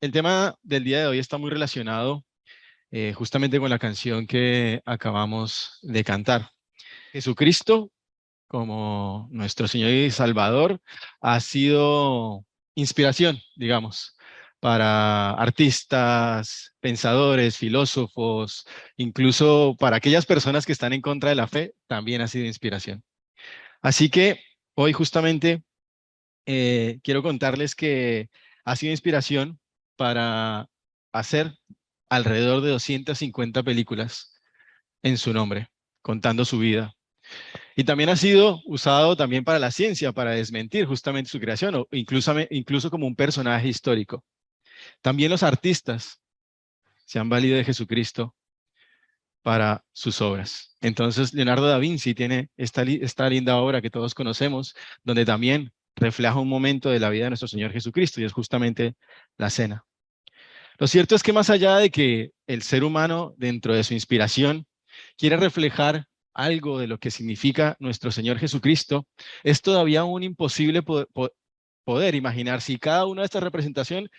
El tema del día de hoy está muy relacionado justamente con la canción que acabamos de cantar. Jesucristo, como nuestro Señor y Salvador, ha sido inspiración, digamos, para artistas, pensadores, filósofos, incluso para aquellas personas que están en contra de la fe, también ha sido inspiración. Así que hoy justamente quiero contarles que ha sido inspiración para hacer alrededor de 250 películas en su nombre, contando su vida. Y también ha sido usado también para la ciencia, para desmentir justamente su creación, o incluso como un personaje histórico. También los artistas se han valido de Jesucristo para sus obras. Entonces, Leonardo da Vinci tiene esta linda obra que todos conocemos, donde también refleja un momento de la vida de nuestro Señor Jesucristo, y es justamente la cena. Lo cierto es que más allá de que el ser humano, dentro de su inspiración, quiere reflejar algo de lo que significa nuestro Señor Jesucristo, es todavía aún imposible poder imaginar si cada una de estas representaciones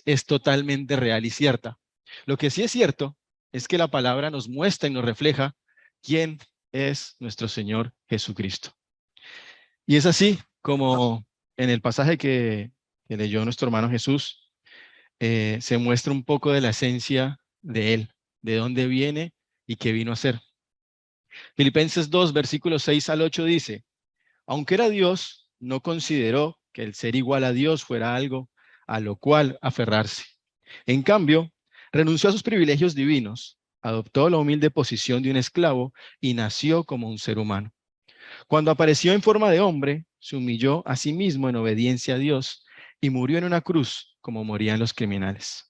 es totalmente real y cierta. Lo que sí es cierto es que la palabra nos muestra y nos refleja quién es nuestro Señor Jesucristo. Y es así como en el pasaje que leyó nuestro hermano Jesús, se muestra un poco de la esencia de Él, de dónde viene y qué vino a ser. Filipenses 2, versículos 6 al 8 dice: aunque era Dios, no consideró que el ser igual a Dios fuera algo a lo cual aferrarse. En cambio, renunció a sus privilegios divinos, adoptó la humilde posición de un esclavo y nació como un ser humano. Cuando apareció en forma de hombre, se humilló a sí mismo en obediencia a Dios y murió en una cruz como morían los criminales.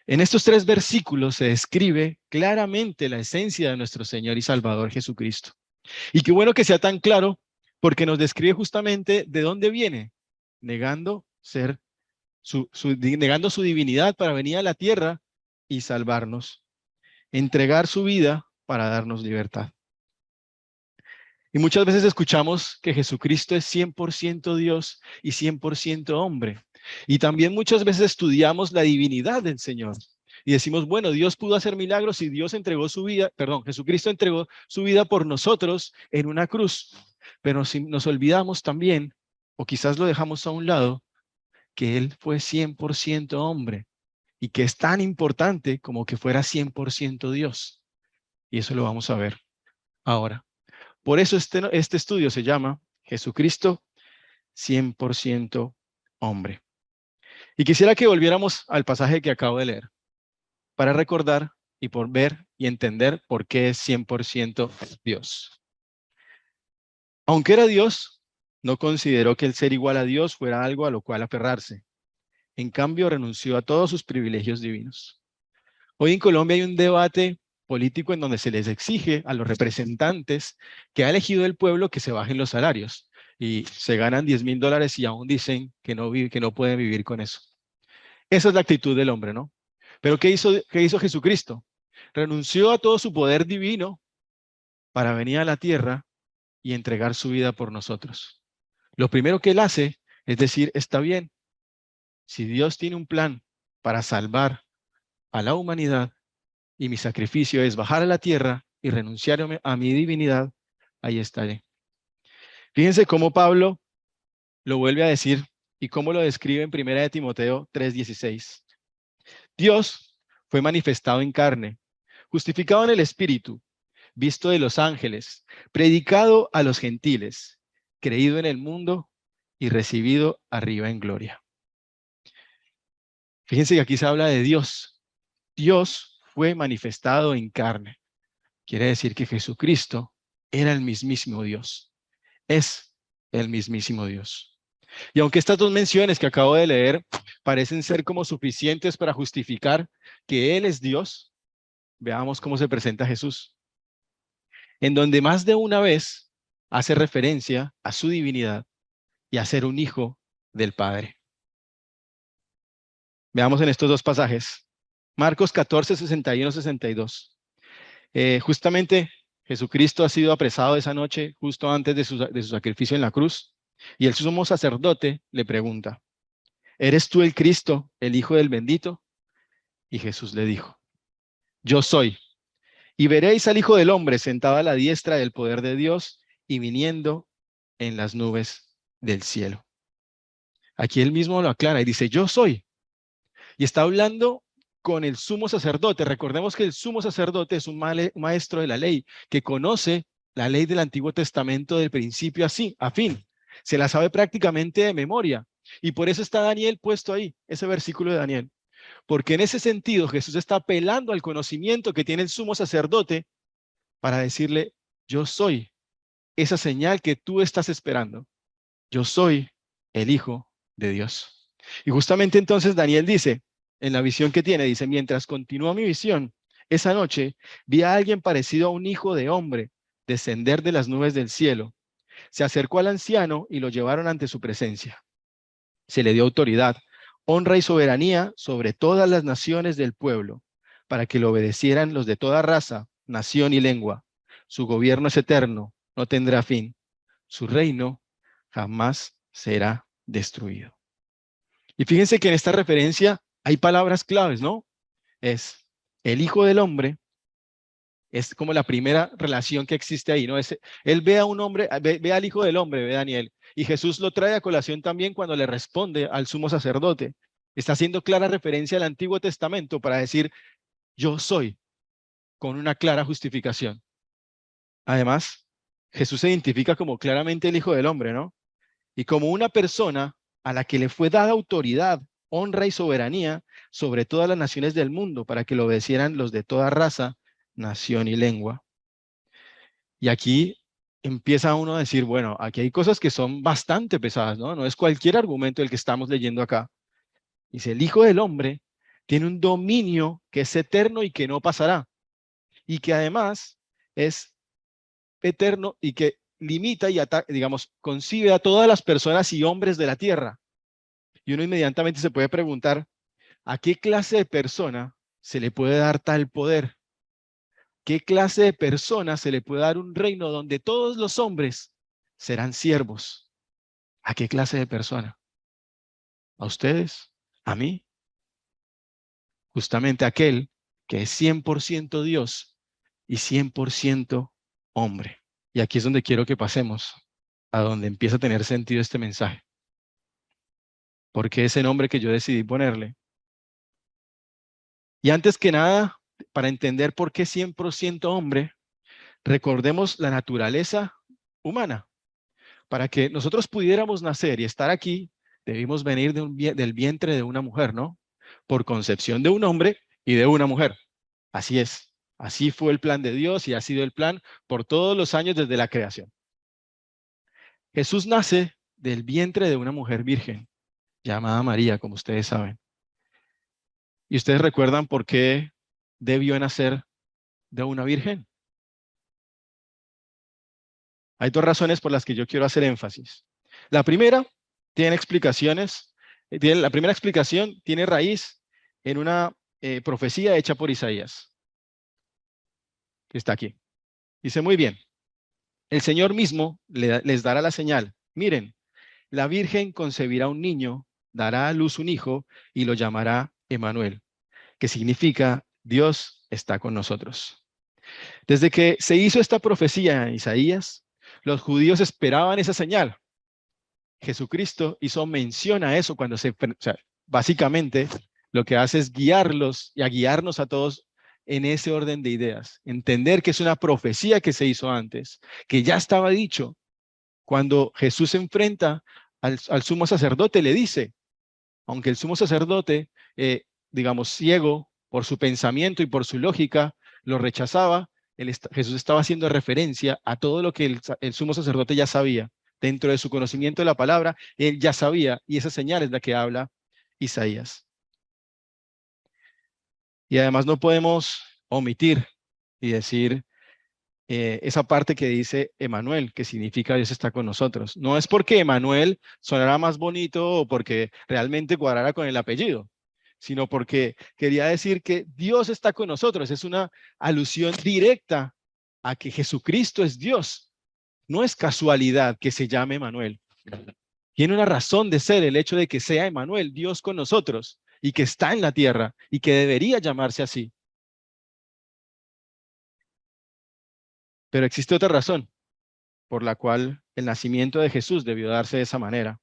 En estos 3 versículos se describe claramente la esencia de nuestro Señor y Salvador Jesucristo. Y qué bueno que sea tan claro, porque nos describe justamente de dónde viene, negando negando su divinidad para venir a la tierra y salvarnos, entregar su vida para darnos libertad. Y muchas veces escuchamos que Jesucristo es 100% Dios y 100% hombre. Y también muchas veces estudiamos la divinidad del Señor. Y decimos, bueno, Dios pudo hacer milagros y Dios entregó su vida, perdón, Jesucristo entregó su vida por nosotros en una cruz. Pero si nos olvidamos también, o quizás lo dejamos a un lado, que Él fue 100% hombre y que es tan importante como que fuera 100% Dios. Y eso lo vamos a ver ahora. Por eso este estudio se llama Jesucristo 100% hombre. Y quisiera que volviéramos al pasaje que acabo de leer para recordar y por ver y entender por qué es 100% Dios. Aunque era Dios, no consideró que el ser igual a Dios fuera algo a lo cual aferrarse. En cambio, renunció a todos sus privilegios divinos. Hoy en Colombia hay un debate político en donde se les exige a los representantes que ha elegido el pueblo que se bajen los salarios y se ganan $10,000 y aún dicen que no pueden vivir con eso. Esa es la actitud del hombre, ¿no? Pero qué hizo Jesucristo? Renunció a todo su poder divino para venir a la tierra y entregar su vida por nosotros. Lo primero que Él hace es decir, está bien, si Dios tiene un plan para salvar a la humanidad, y mi sacrificio es bajar a la tierra y renunciar a mi divinidad, ahí estaré. Fíjense cómo Pablo lo vuelve a decir y cómo lo describe en 1 de Timoteo 3:16. Dios fue manifestado en carne, justificado en el Espíritu, visto de los ángeles, predicado a los gentiles, creído en el mundo y recibido arriba en gloria. Fíjense que aquí se habla de Dios. Dios fue manifestado en carne. Quiere decir que Jesucristo era el mismísimo Dios. Es el mismísimo Dios. Y aunque estas 2 menciones que acabo de leer parecen ser como suficientes para justificar que Él es Dios, veamos cómo se presenta Jesús. En donde más de una vez hace referencia a su divinidad y a ser un hijo del Padre. Veamos en estos 2 pasajes. Marcos 14, 61, 62. Justamente Jesucristo ha sido apresado esa noche justo antes de su sacrificio en la cruz y el sumo sacerdote le pregunta: ¿eres tú el Cristo, el Hijo del bendito? Y Jesús le dijo, yo soy. Y veréis al Hijo del Hombre sentado a la diestra del poder de Dios y viniendo en las nubes del cielo. Aquí él mismo lo aclara y dice, yo soy. Y está hablando con el sumo sacerdote. Recordemos que el sumo sacerdote es un maestro de la ley, que conoce la ley del Antiguo Testamento del principio a fin. Se la sabe prácticamente de memoria. Y por eso está Daniel puesto ahí, ese versículo de Daniel. Porque en ese sentido Jesús está apelando al conocimiento que tiene el sumo sacerdote para decirle, yo soy esa señal que tú estás esperando. Yo soy el Hijo de Dios. Y justamente entonces Daniel dice, en la visión que tiene, dice, mientras continúa mi visión, esa noche vi a alguien parecido a un hijo de hombre descender de las nubes del cielo. Se acercó al anciano y lo llevaron ante su presencia. Se le dio autoridad, honra y soberanía sobre todas las naciones del pueblo, para que lo obedecieran los de toda raza, nación y lengua. Su gobierno es eterno, no tendrá fin. Su reino jamás será destruido. Y fíjense que en esta referencia hay palabras claves, ¿no? Es el Hijo del Hombre, es como la primera relación que existe ahí, ¿no? Él ve a un hombre, ve al Hijo del Hombre, ve a Daniel, y Jesús lo trae a colación también cuando le responde al sumo sacerdote. Está haciendo clara referencia al Antiguo Testamento para decir, yo soy, con una clara justificación. Además, Jesús se identifica como claramente el Hijo del Hombre, ¿no? Y como una persona a la que le fue dada autoridad, honra y soberanía sobre todas las naciones del mundo para que lo obedecieran los de toda raza, nación y lengua. Y aquí empieza uno a decir, bueno, aquí hay cosas que son bastante pesadas, ¿no? No es cualquier argumento el que estamos leyendo acá. Dice, el Hijo del Hombre tiene un dominio que es eterno y que no pasará. Y que además es eterno y que limita y digamos, concibe a todas las personas y hombres de la tierra. Y uno inmediatamente se puede preguntar, ¿a qué clase de persona se le puede dar tal poder? ¿Qué clase de persona se le puede dar un reino donde todos los hombres serán siervos? ¿A qué clase de persona? ¿A ustedes? ¿A mí? Justamente aquel que es 100% Dios y 100% hombre. Y aquí es donde quiero que pasemos, a donde empieza a tener sentido este mensaje. Porque ese nombre que yo decidí ponerle. Y antes que nada, para entender por qué 100% hombre, recordemos la naturaleza humana. Para que nosotros pudiéramos nacer y estar aquí, debimos venir del vientre de una mujer, ¿no? Por concepción de un hombre y de una mujer. Así es. Así fue el plan de Dios y ha sido el plan por todos los años desde la creación. Jesús nace del vientre de una mujer virgen, llamada María, como ustedes saben. ¿Y ustedes recuerdan por qué debió nacer de una virgen? Hay dos razones por las que yo quiero hacer énfasis. La primera tiene explicaciones. La primera explicación tiene raíz en una profecía hecha por Isaías, que está aquí. Dice muy bien, el Señor mismo les dará la señal. Miren, la Virgen concebirá un niño, dará a luz un hijo y lo llamará Emmanuel, que significa Dios está con nosotros. Desde que se hizo esta profecía en Isaías, los judíos esperaban esa señal. Jesucristo hizo mención a eso cuando o sea, básicamente lo que hace es guiarlos y a guiarnos a todos en ese orden de ideas. Entender que es una profecía que se hizo antes, que ya estaba dicho. Cuando Jesús se enfrenta al sumo sacerdote, le dice, aunque el sumo sacerdote, digamos, ciego por su pensamiento y por su lógica, lo rechazaba, Jesús estaba haciendo referencia a todo lo que el sumo sacerdote ya sabía. Dentro de su conocimiento de la palabra, él ya sabía, y esa señal es la que habla Isaías. Y además no podemos omitir y decir esa parte que dice Emmanuel, que significa Dios está con nosotros. No es porque Emmanuel sonara más bonito o porque realmente cuadrara con el apellido, sino porque quería decir que Dios está con nosotros. Es una alusión directa a que Jesucristo es Dios. No es casualidad que se llame Emmanuel. Tiene una razón de ser el hecho de que sea Emmanuel, Dios con nosotros, y que está en la tierra, y que debería llamarse así. Pero existe otra razón por la cual el nacimiento de Jesús debió darse de esa manera.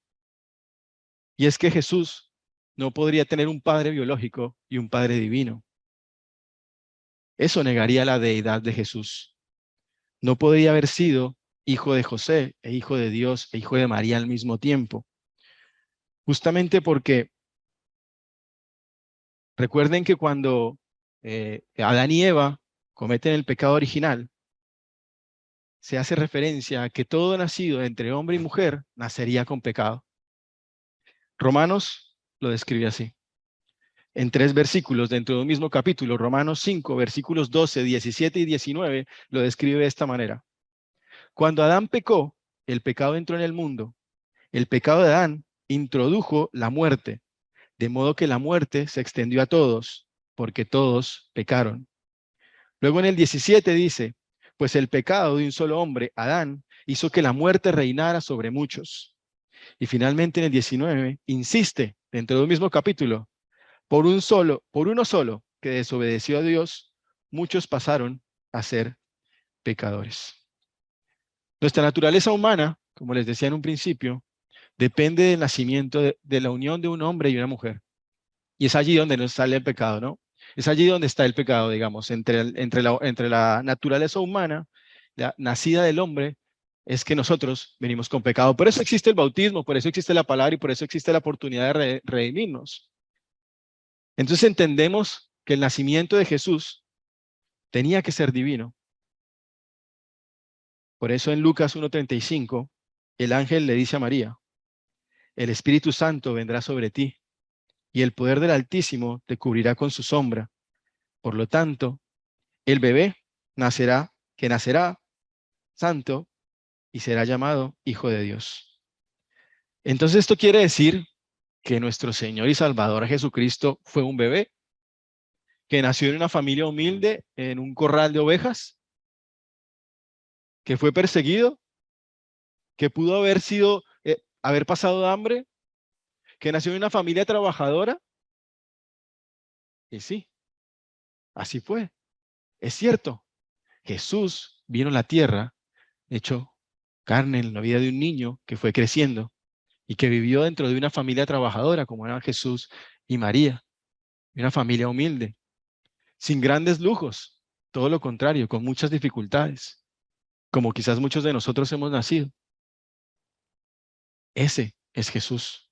Y es que Jesús no podría tener un padre biológico y un padre divino. Eso negaría la deidad de Jesús. No podría haber sido hijo de José e hijo de Dios e hijo de María al mismo tiempo. Justamente porque recuerden que cuando Adán y Eva cometen el pecado original, se hace referencia a que todo nacido entre hombre y mujer nacería con pecado. Romanos lo describe así. En 3 versículos dentro de un mismo capítulo, Romanos 5, versículos 12, 17 y 19, lo describe de esta manera. Cuando Adán pecó, el pecado entró en el mundo. El pecado de Adán introdujo la muerte, de modo que la muerte se extendió a todos, porque todos pecaron. Luego en el 17 dice, pues el pecado de un solo hombre, Adán, hizo que la muerte reinara sobre muchos. Y finalmente en el 19 insiste, dentro de un mismo capítulo, por uno solo que desobedeció a Dios, muchos pasaron a ser pecadores. Nuestra naturaleza humana, como les decía en un principio, depende del nacimiento de la unión de un hombre y una mujer. Y es allí donde nos sale el pecado, ¿no? Es allí donde está el pecado, digamos, entre la naturaleza humana, la nacida del hombre, es que nosotros venimos con pecado. Por eso existe el bautismo, por eso existe la palabra y por eso existe la oportunidad de redimirnos. Entonces entendemos que el nacimiento de Jesús tenía que ser divino. Por eso en Lucas 1:35, el ángel le dice a María, el Espíritu Santo vendrá sobre ti y el poder del Altísimo te cubrirá con su sombra. Por lo tanto, el bebé nacerá santo y será llamado Hijo de Dios. Entonces esto quiere decir que nuestro Señor y Salvador Jesucristo fue un bebé que nació en una familia humilde, en un corral de ovejas, que fue perseguido, que pudo haber pasado hambre, que nació en una familia trabajadora. Y sí, así fue. Es cierto, Jesús vino a la tierra, hecho carne en la vida de un niño que fue creciendo y que vivió dentro de una familia trabajadora como eran Jesús y María, una familia humilde, sin grandes lujos, todo lo contrario, con muchas dificultades, como quizás muchos de nosotros hemos nacido. Ese es Jesús.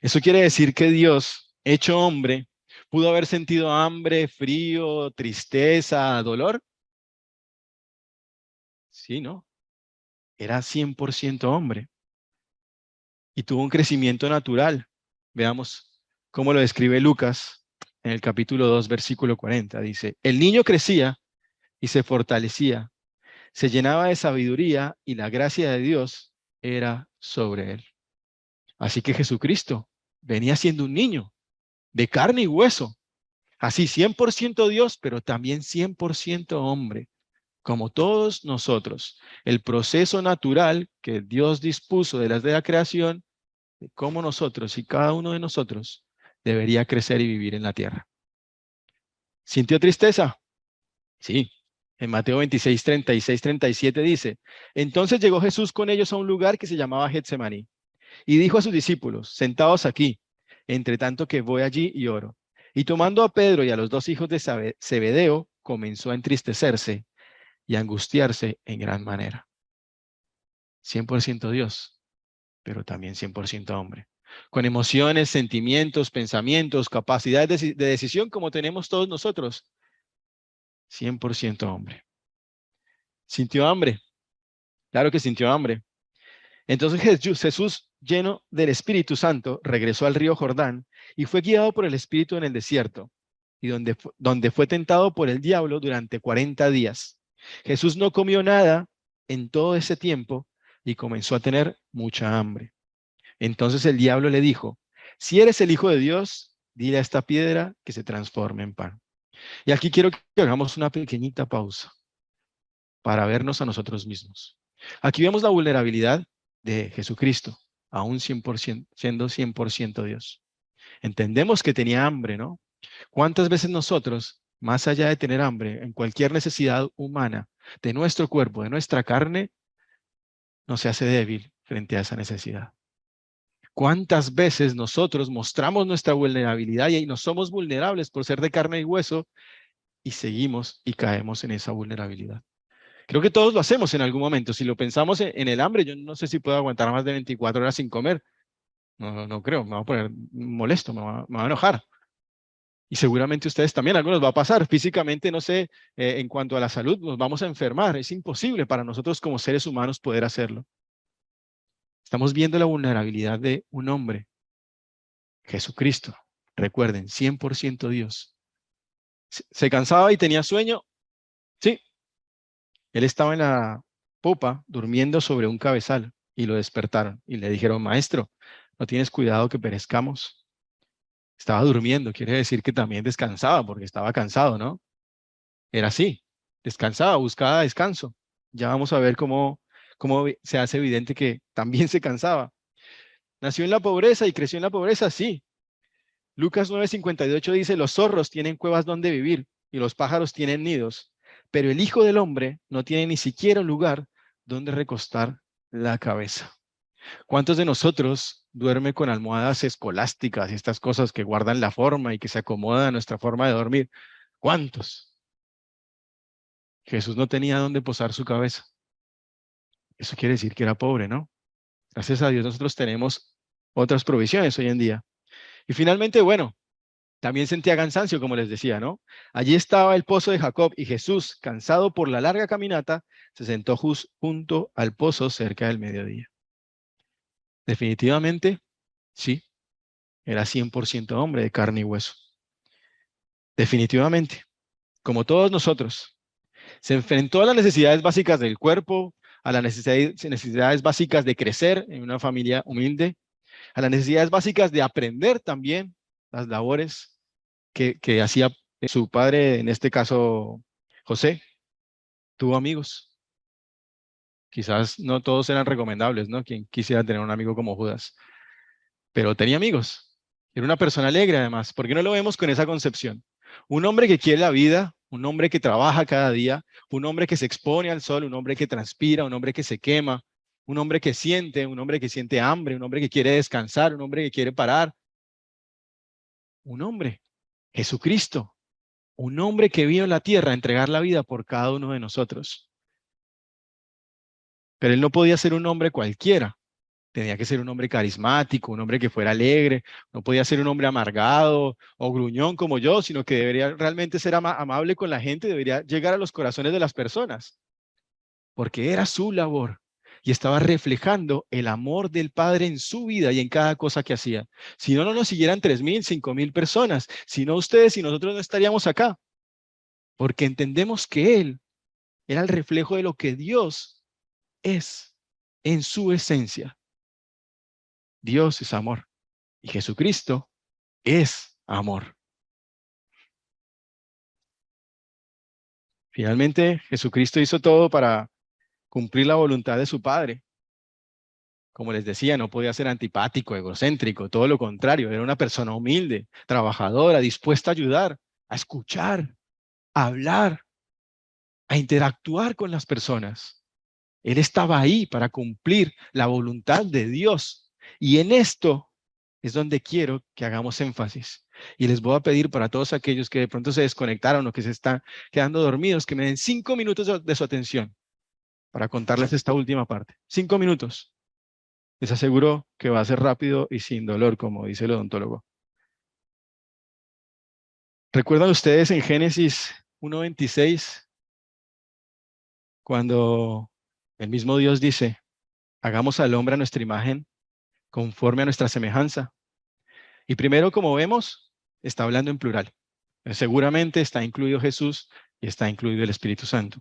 Eso quiere decir que Dios, hecho hombre, pudo haber sentido hambre, frío, tristeza, dolor. Sí, ¿no? Era 100% hombre y tuvo un crecimiento natural. Veamos cómo lo describe Lucas en el capítulo 2, versículo 40. Dice, el niño crecía y se fortalecía, se llenaba de sabiduría y la gracia de Dios era sobre él. Así que Jesucristo venía siendo un niño de carne y hueso, así 100% Dios, pero también 100% hombre, como todos nosotros. El proceso natural que Dios dispuso de la creación, de cómo nosotros y cada uno de nosotros debería crecer y vivir en la tierra. ¿Sintió tristeza? Sí. En Mateo 26, 36, 37 dice, entonces llegó Jesús con ellos a un lugar que se llamaba Getsemaní y dijo a sus discípulos, sentaos aquí, entre tanto que voy allí y oro. Y tomando a Pedro y a los 2 hijos de Zebedeo, comenzó a entristecerse y a angustiarse en gran manera. 100% Dios, pero también 100% hombre. Con emociones, sentimientos, pensamientos, capacidades de decisión como tenemos todos nosotros. 100% hombre. ¿Sintió hambre? Claro que sintió hambre. Entonces Jesús, lleno del Espíritu Santo, regresó al río Jordán y fue guiado por el Espíritu en el desierto, y donde fue tentado por el diablo durante 40 días. Jesús no comió nada en todo ese tiempo y comenzó a tener mucha hambre. Entonces el diablo le dijo, si eres el Hijo de Dios, dile a esta piedra que se transforme en pan. Y aquí quiero que hagamos una pequeñita pausa para vernos a nosotros mismos. Aquí vemos la vulnerabilidad de Jesucristo. aún 100%, siendo 100% Dios. Entendemos que tenía hambre, ¿no? ¿Cuántas veces nosotros, más allá de tener hambre, en cualquier necesidad humana de nuestro cuerpo, de nuestra carne, nos se hace débil frente a esa necesidad? ¿Cuántas veces nosotros mostramos nuestra vulnerabilidad y no somos vulnerables por ser de carne y hueso y seguimos y caemos en esa vulnerabilidad? Creo que todos lo hacemos en algún momento. Si lo pensamos en el hambre, yo no sé si puedo aguantar más de 24 horas sin comer. No creo, me va a poner molesto, me va a enojar. Y seguramente ustedes también, a algunos va a pasar. Físicamente, no sé, en cuanto a la salud, nos vamos a enfermar. Es imposible para nosotros como seres humanos poder hacerlo. Estamos viendo la vulnerabilidad de un hombre, Jesucristo. Recuerden, 100% Dios. ¿Se cansaba y tenía sueño? Sí. Él estaba en la popa durmiendo sobre un cabezal y lo despertaron y le dijeron, maestro, ¿no tienes cuidado que perezcamos? Estaba durmiendo, quiere decir que también descansaba porque estaba cansado, ¿no? Era así, descansaba, buscaba descanso. Ya vamos a ver cómo se hace evidente que también se cansaba. ¿Nació en la pobreza y creció en la pobreza? Sí. Lucas 9:58 dice, los zorros tienen cuevas donde vivir y los pájaros tienen nidos, pero el Hijo del Hombre no tiene ni siquiera un lugar donde recostar la cabeza. ¿Cuántos de nosotros duerme con almohadas escolásticas y estas cosas que guardan la forma y que se acomodan a nuestra forma de dormir? ¿Cuántos? Jesús no tenía dónde posar su cabeza. Eso quiere decir que era pobre, ¿no? Gracias a Dios nosotros tenemos otras provisiones hoy en día. Y finalmente, bueno, también sentía cansancio, como les decía, ¿no? Allí estaba el pozo de Jacob y Jesús, cansado por la larga caminata, se sentó junto al pozo cerca del mediodía. Definitivamente, sí, era 100% hombre de carne y hueso. Definitivamente, como todos nosotros, se enfrentó a las necesidades básicas del cuerpo, a las necesidades básicas de crecer en una familia humilde, a las necesidades básicas de aprender también las labores que hacía su padre, en este caso José. Tuvo amigos. Quizás no todos eran recomendables, ¿no? Quien quisiera tener un amigo como Judas. Pero tenía amigos. Era una persona alegre además. ¿Por qué no lo vemos con esa concepción? Un hombre que quiere la vida, un hombre que trabaja cada día, un hombre que se expone al sol, un hombre que transpira, un hombre que se quema, un hombre que siente hambre, un hombre que quiere descansar, un hombre que quiere parar. Un hombre, Jesucristo, un hombre que vino a la tierra a entregar la vida por cada uno de nosotros. Pero él no podía ser un hombre cualquiera. Tenía que ser un hombre carismático, un hombre que fuera alegre. No podía ser un hombre amargado o gruñón como yo, sino que debería realmente ser amable con la gente, debería llegar a los corazones de las personas, porque era su labor y estaba reflejando el amor del Padre en su vida y en cada cosa que hacía. Si no, no nos siguieran 3,000, 5,000 personas. Si no, ustedes y nosotros no estaríamos acá, porque entendemos que Él era el reflejo de lo que Dios es en su esencia. Dios es amor y Jesucristo es amor. Finalmente, Jesucristo hizo todo para cumplir la voluntad de su Padre. Como les decía, no podía ser antipático, egocéntrico, todo lo contrario, era una persona humilde, trabajadora, dispuesta a ayudar, a escuchar, a hablar, a interactuar con las personas. Él estaba ahí para cumplir la voluntad de Dios. Y en esto es donde quiero que hagamos énfasis. Y les voy a pedir para todos aquellos que de pronto se desconectaron o que se están quedando dormidos, que me den 5 minutos de su atención para contarles esta última parte. 5 minutos. Les aseguro que va a ser rápido y sin dolor, como dice el odontólogo. ¿Recuerdan ustedes en Génesis 1:26, cuando el mismo Dios dice, hagamos al hombre a nuestra imagen, conforme a nuestra semejanza? Y primero, como vemos, está hablando en plural. Seguramente está incluido Jesús y está incluido el Espíritu Santo.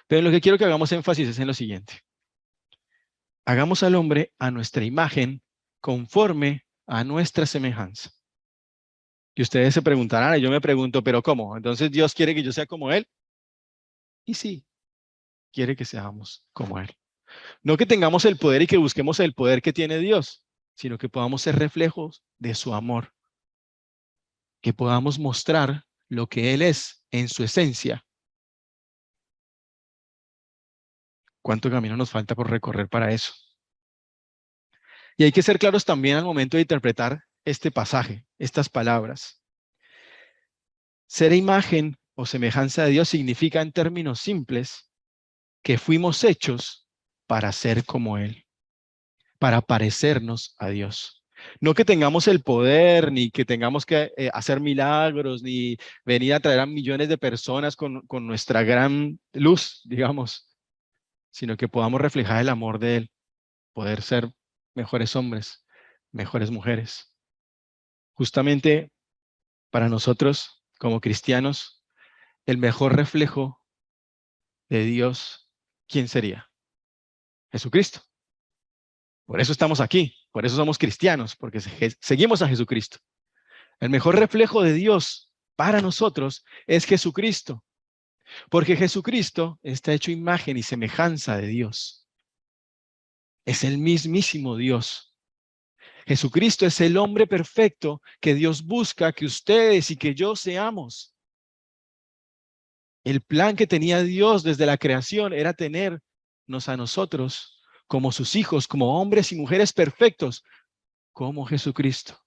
Pero lo que quiero que hagamos énfasis es en lo siguiente. Hagamos al hombre a nuestra imagen, conforme a nuestra semejanza. Y ustedes se preguntarán, y yo me pregunto, ¿pero cómo? ¿Entonces Dios quiere que yo sea como Él? Y sí, quiere que seamos como Él. No que tengamos el poder y que busquemos el poder que tiene Dios, sino que podamos ser reflejos de su amor, que podamos mostrar lo que Él es en su esencia. ¿Cuánto camino nos falta por recorrer para eso? Y hay que ser claros también al momento de interpretar este pasaje, estas palabras. Ser imagen o semejanza de Dios significa en términos simples que fuimos hechos para ser como Él, para parecernos a Dios. No que tengamos el poder, ni que tengamos que hacer milagros, ni venir a traer a millones de personas con nuestra gran luz, digamos, sino que podamos reflejar el amor de Él, poder ser mejores hombres, mejores mujeres. Justamente para nosotros, como cristianos, el mejor reflejo de Dios, ¿quién sería? Jesucristo. Por eso estamos aquí, por eso somos cristianos, porque seguimos a Jesucristo. El mejor reflejo de Dios para nosotros es Jesucristo, porque Jesucristo está hecho imagen y semejanza de Dios. Es el mismísimo Dios. Jesucristo es el hombre perfecto que Dios busca que ustedes y que yo seamos. El plan que tenía Dios desde la creación era tenernos a nosotros como sus hijos, como hombres y mujeres perfectos, como Jesucristo.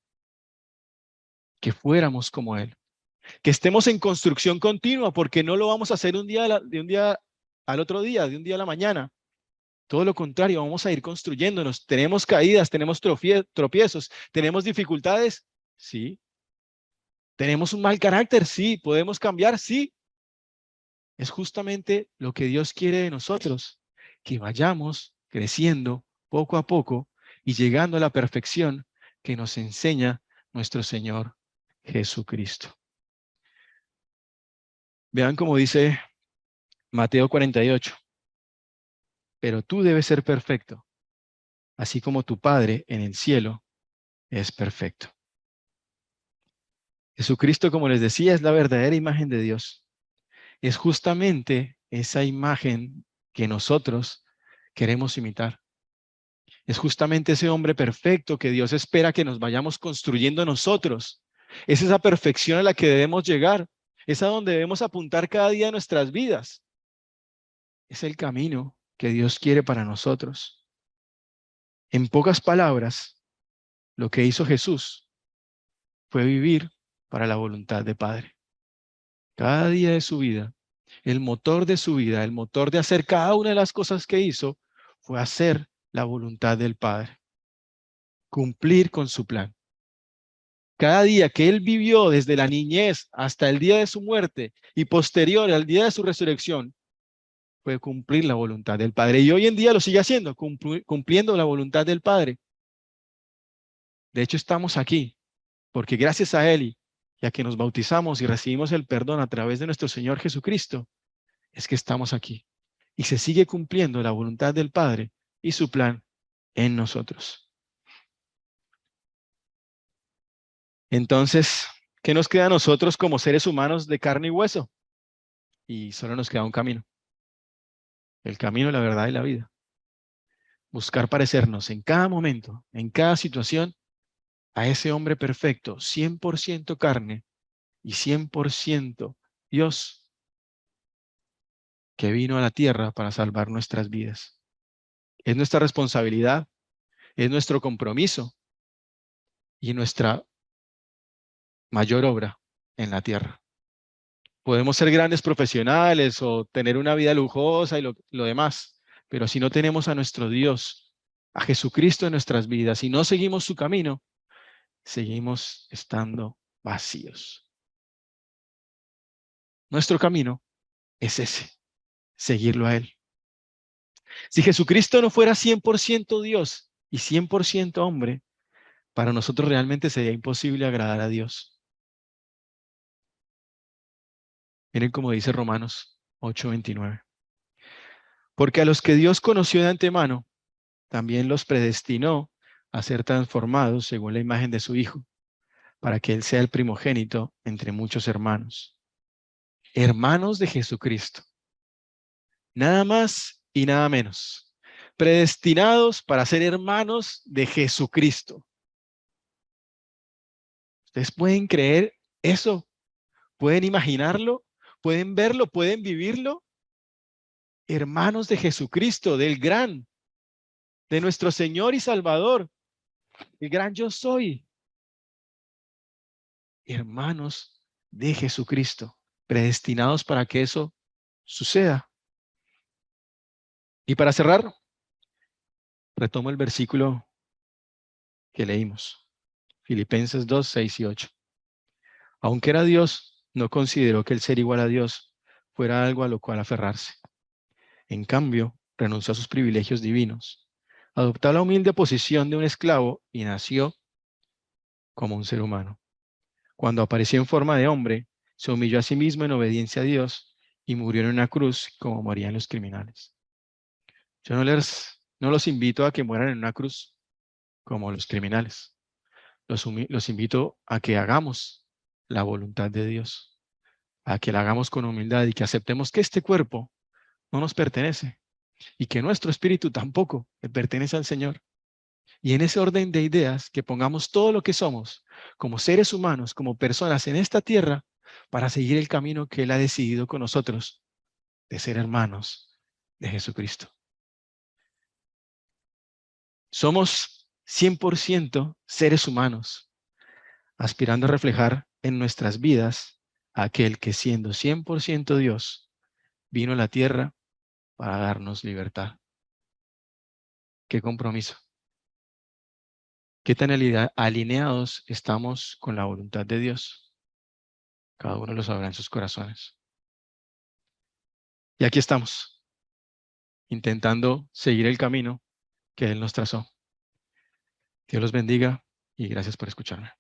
Que fuéramos como Él. Que estemos en construcción continua, porque no lo vamos a hacer de un día al otro día, de un día a la mañana. Todo lo contrario, vamos a ir construyéndonos. Tenemos caídas, tenemos tropiezos, tenemos dificultades, sí. Tenemos un mal carácter, sí. Podemos cambiar, sí. Es justamente lo que Dios quiere de nosotros, que vayamos creciendo poco a poco y llegando a la perfección que nos enseña nuestro Señor Jesucristo. Vean cómo dice Mateo 48. Pero tú debes ser perfecto, así como tu Padre en el cielo es perfecto. Jesucristo, como les decía, es la verdadera imagen de Dios. Es justamente esa imagen que nosotros queremos imitar. Es justamente ese hombre perfecto que Dios espera que nos vayamos construyendo nosotros. Es esa perfección a la que debemos llegar. Es a donde debemos apuntar cada día de nuestras vidas. Es el camino que Dios quiere para nosotros. En pocas palabras, lo que hizo Jesús fue vivir para la voluntad del Padre. Cada día de su vida, el motor de su vida, el motor de hacer cada una de las cosas que hizo, fue hacer la voluntad del Padre, cumplir con su plan. Cada día que él vivió desde la niñez hasta el día de su muerte y posterior al día de su resurrección, fue cumplir la voluntad del Padre. Y hoy en día lo sigue haciendo, cumpliendo la voluntad del Padre. De hecho, estamos aquí porque gracias a Él y a que nos bautizamos y recibimos el perdón a través de nuestro Señor Jesucristo, es que estamos aquí. Y se sigue cumpliendo la voluntad del Padre y su plan en nosotros. Entonces, ¿qué nos queda a nosotros como seres humanos de carne y hueso? Y solo nos queda un camino. El camino, la verdad y la vida. Buscar parecernos en cada momento, en cada situación, a ese hombre perfecto, 100% carne y 100% Dios, que vino a la tierra para salvar nuestras vidas. Es nuestra responsabilidad, es nuestro compromiso y nuestra mayor obra en la tierra. Podemos ser grandes profesionales o tener una vida lujosa y lo demás, pero si no tenemos a nuestro Dios, a Jesucristo en nuestras vidas y no seguimos su camino, seguimos estando vacíos. Nuestro camino es ese, seguirlo a Él. Si Jesucristo no fuera 100% Dios y 100% hombre, para nosotros realmente sería imposible agradar a Dios. Miren cómo dice Romanos 8:29. Porque a los que Dios conoció de antemano, también los predestinó a ser transformados según la imagen de su Hijo, para que Él sea el primogénito entre muchos hermanos. Hermanos de Jesucristo. Nada más y nada menos. predestinados para ser hermanos de Jesucristo. ¿Ustedes pueden creer eso? ¿Pueden imaginarlo? ¿Pueden verlo? ¿Pueden vivirlo? Hermanos de Jesucristo, de nuestro Señor y Salvador, el gran yo soy. Hermanos de Jesucristo, predestinados para que eso suceda. Y para cerrar, retomo el versículo que leímos. Filipenses 2, 6 y 8. Aunque era Dios, no consideró que el ser igual a Dios fuera algo a lo cual aferrarse. En cambio, renunció a sus privilegios divinos, adoptó la humilde posición de un esclavo y nació como un ser humano. Cuando apareció en forma de hombre, se humilló a sí mismo en obediencia a Dios y murió en una cruz como morían los criminales. Yo no los invito a que mueran en una cruz como los criminales. Los invito a que hagamos la voluntad de Dios, a que la hagamos con humildad y que aceptemos que este cuerpo no nos pertenece y que nuestro espíritu tampoco le pertenece al Señor. Y en ese orden de ideas, que pongamos todo lo que somos como seres humanos, como personas en esta tierra, para seguir el camino que Él ha decidido con nosotros, de ser hermanos de Jesucristo. Somos 100% seres humanos, aspirando a reflejar en nuestras vidas a aquel que, siendo 100% Dios, vino a la tierra para darnos libertad. ¿Qué compromiso? ¿Qué tan alineados estamos con la voluntad de Dios? Cada uno lo sabrá en sus corazones. Y aquí estamos, intentando seguir el camino que Él nos trazó. Dios los bendiga y gracias por escucharme.